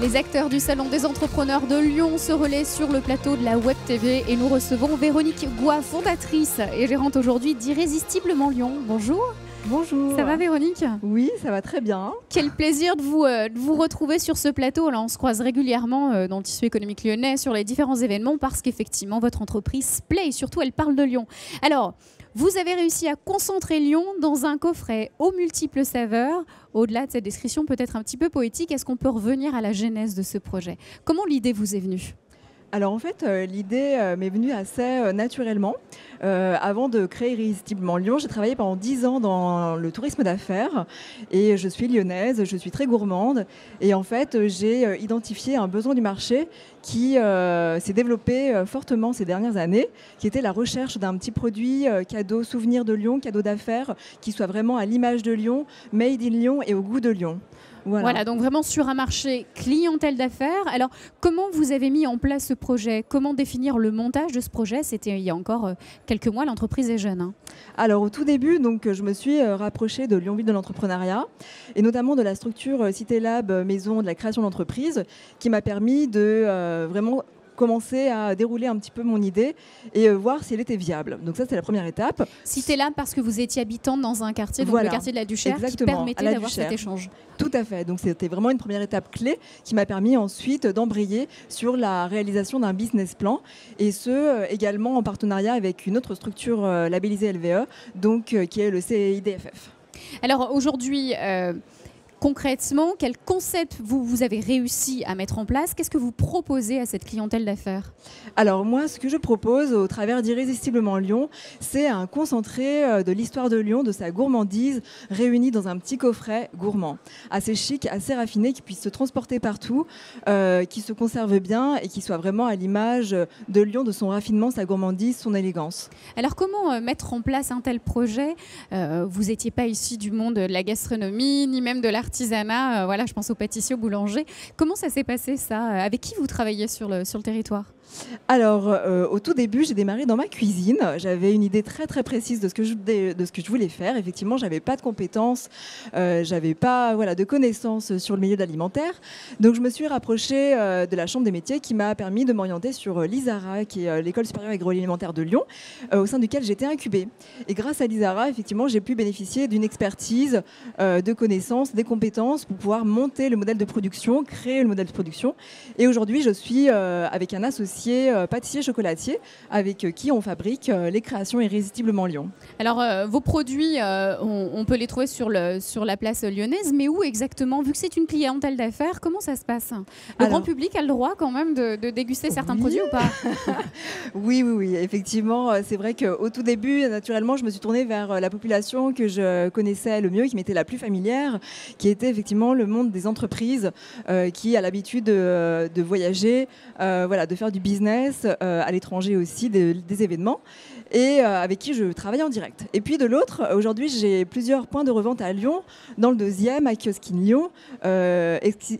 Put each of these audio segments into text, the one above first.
Les acteurs du Salon des entrepreneurs de Lyon se relaient sur le plateau de la Web TV et nous recevons Véronique Goy, fondatrice et gérante aujourd'hui d'Irrésistiblement Lyon. Bonjour. Bonjour. Ça va Véronique? Oui, ça va très bien. Quel plaisir de vous retrouver sur ce plateau. Là, on se croise régulièrement dans le tissu économique lyonnais sur les différents événements parce qu'effectivement, votre entreprise plaît et surtout, elle parle de Lyon. Alors, vous avez réussi à concentrer Lyon dans un coffret aux multiples saveurs. Au-delà de cette description peut-être un petit peu poétique, est-ce qu'on peut revenir à la genèse de ce projet? Comment l'idée vous est venue? Alors en fait, l'idée m'est venue assez naturellement. Avant de créer Irrésistiblement Lyon, j'ai travaillé pendant 10 ans dans le tourisme d'affaires et je suis lyonnaise, je suis très gourmande et en fait j'ai identifié un besoin du marché qui s'est développé fortement ces dernières années, qui était la recherche d'un petit produit cadeau souvenir de Lyon, cadeau d'affaires, qui soit vraiment à l'image de Lyon, made in Lyon et au goût de Lyon. Voilà, donc vraiment sur un marché clientèle d'affaires. Alors, comment vous avez mis en place ce projet? Comment définir le montage de ce projet? C'était il y a encore quelques mois, l'entreprise est jeune. Hein. Alors, au tout début, donc, je me suis rapprochée de Lyon Ville de l'entrepreneuriat et notamment de la structure Cité Lab, maison de la création d'entreprise, qui m'a permis de vraiment commencer à dérouler un petit peu mon idée et voir si elle était viable. Donc ça, c'est la première étape. Cité Lab parce que vous étiez habitante dans un quartier, donc voilà, le quartier de la Duchère, exactement, qui permettait d'avoir cet échange. Tout à fait. Donc c'était vraiment une première étape clé qui m'a permis ensuite d'embrayer sur la réalisation d'un business plan et ce également en partenariat avec une autre structure labellisée LVE, donc qui est le CIDFF. Alors aujourd'hui, concrètement, quel concept vous avez réussi à mettre en place? Qu'est-ce que vous proposez à cette clientèle d'affaires? Alors moi, ce que je propose au travers d'Irrésistiblement Lyon, c'est un concentré de l'histoire de Lyon, de sa gourmandise, réunie dans un petit coffret gourmand, assez chic, assez raffiné, qui puisse se transporter partout, qui se conserve bien et qui soit vraiment à l'image de Lyon, de son raffinement, sa gourmandise, son élégance. Alors comment mettre en place un tel projet? Vous n'étiez pas ici du monde de la gastronomie, ni même de l'artisanat, voilà, je pense aux pâtissiers, aux boulangers. Comment ça s'est passé ça? Avec qui vous travaillez sur le territoire? Alors, au tout début, j'ai démarré dans ma cuisine. J'avais une idée très très précise de ce que je voulais faire. Effectivement, j'avais pas de compétences, j'avais pas de connaissances sur le milieu de l'alimentaire. Donc, je me suis rapprochée de la Chambre des métiers qui m'a permis de m'orienter sur l'ISARA, qui est l'École supérieure agroalimentaire de Lyon, au sein duquel j'étais incubée. Et grâce à l'ISARA, effectivement, j'ai pu bénéficier d'une expertise, de connaissances, des compétences pour pouvoir monter le modèle de production, créer le modèle de production. Et aujourd'hui, je suis avec un associé pâtissier chocolatier avec qui on fabrique les créations Irrésistiblement Lyon. Alors vos produits, on peut les trouver sur la place lyonnaise, mais où exactement? Vu que c'est une clientèle d'affaires, comment ça se passe? Le grand public a le droit quand même de déguster certains produits ou pas? Oui, effectivement, c'est vrai qu'au tout début, naturellement, je me suis tournée vers la population que je connaissais le mieux, qui m'était la plus familière, qui était effectivement le monde des entreprises, qui a l'habitude de voyager, de faire du business à l'étranger aussi, des événements, et avec qui je travaille en direct. Et puis de l'autre, aujourd'hui, j'ai plusieurs points de revente à Lyon, dans le 2e, à Kioskin Lyon,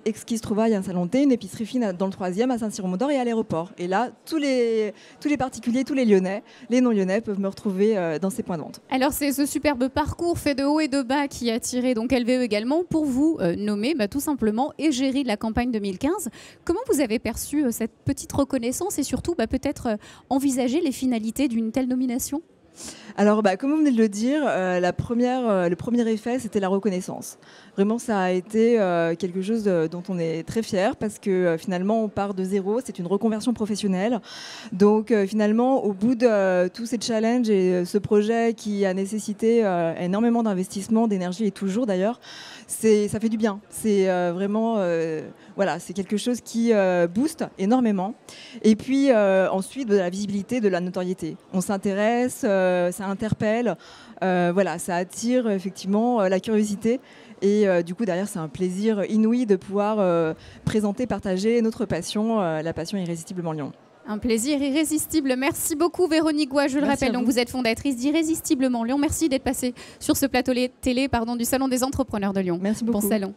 Exquise Trouvaille à Saint-Lonté, une épicerie fine dans le 3e, à Saint-Cyr-au-Mont-d'Or et à l'aéroport. Et là, tous les particuliers, tous les Lyonnais, les non-Lyonnais peuvent me retrouver dans ces points de vente. Alors c'est ce superbe parcours fait de haut et de bas qui a attiré donc LVE également pour vous nommer tout simplement égérie de la campagne 2015. Comment vous avez perçu cette petite reconnaissance et surtout peut-être envisager les finalités d'une telle nomination? Alors, comme vous venez de le dire, le premier effet, c'était la reconnaissance. Vraiment, ça a été quelque chose dont on est très fiers parce que finalement, on part de zéro. C'est une reconversion professionnelle. Donc, finalement, au bout de tous ces challenges et ce projet qui a nécessité énormément d'investissement, d'énergie et toujours d'ailleurs, ça fait du bien. C'est vraiment, c'est quelque chose qui booste énormément. Et puis, ensuite, de la visibilité, de la notoriété. On s'intéresse, ça interpelle, ça attire effectivement la curiosité et du coup derrière c'est un plaisir inouï de pouvoir présenter, partager notre passion, la passion Irrésistiblement Lyon. Un plaisir irrésistible. Merci beaucoup Véronique Goy, je le rappelle, donc vous êtes fondatrice d'Irrésistiblement Lyon. Merci d'être passée sur ce plateau télé du Salon des entrepreneurs de Lyon. Merci beaucoup. Bon salon.